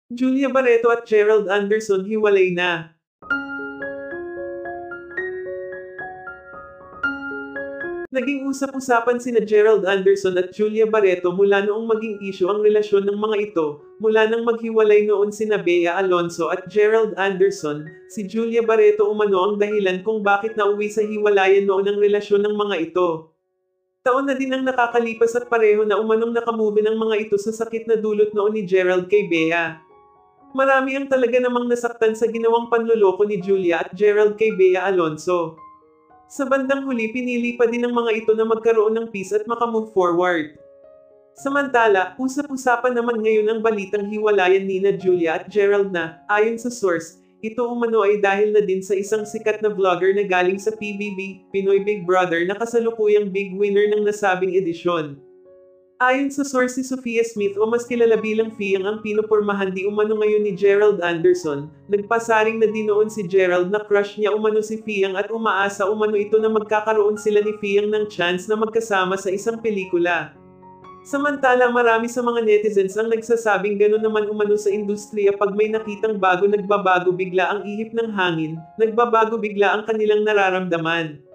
Julia Barreto at Gerald Anderson hiwalay na. Naging usap-usapan sina Gerald Anderson at Julia Barreto mula noong maging issue ang relasyon ng mga ito, mula nang maghiwalay noon sina Bea Alonzo at Gerald Anderson. Si Julia Barreto umano ang dahilan kung bakit nauwi sa hiwalayan noon ang relasyon ng mga ito. Taon na din ang nakakalipas at pareho na umanong nakamove ng mga ito sa sakit na dulot noon ni Gerald kay Bea. Marami ang talaga namang nasaktan sa ginawang panloloko ni Julia at Gerald kay Bea Alonzo. Sa bandang huli pinili pa din ng mga ito na magkaroon ng peace at makamove forward. Samantala, usap-usapan naman ngayon ang balitang hiwalayan nina Julia at Gerald na, ayon sa source, ito umano ay dahil na din sa isang sikat na vlogger na galing sa PBB, Pinoy Big Brother na kasalukuyang big winner ng nasabing edisyon. Ayon sa source si Sophia Smith o mas kilala bilang Fiang ang pinupurmahan di umano ngayon ni Gerald Anderson, nagpasaring na dinoon si Gerald na crush niya umano si Fiang at umaasa umano ito na magkakaroon sila ni Fiang ng chance na magkasama sa isang pelikula. Samantala marami sa mga netizens ang nagsasabing gano'n naman umano sa industriya pag may nakitang bago nagbabago bigla ang ihip ng hangin, nagbabago bigla ang kanilang nararamdaman.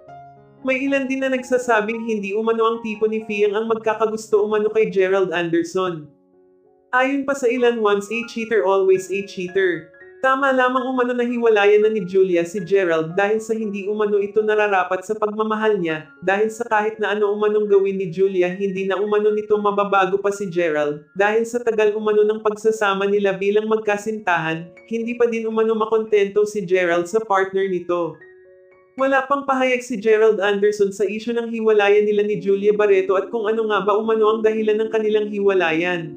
May ilan din na nagsasabing hindi umano ang tipo ni Fiang ang magkakagusto umano kay Gerald Anderson. Ayon pa sa ilan, once a cheater always a cheater. Tama lamang umano na hiwalayan na ni Julia si Gerald dahil sa hindi umano ito nararapat sa pagmamahal niya, dahil sa kahit na ano umanong gawin ni Julia hindi na umano nito mababago pa si Gerald, dahil sa tagal umano ng pagsasama nila bilang magkasintahan, hindi pa din umano makontento si Gerald sa partner nito. Wala pang pahayag si Gerald Anderson sa isyu ng hiwalayan nila ni Julia Barreto at kung ano nga ba umano ang dahilan ng kanilang hiwalayan.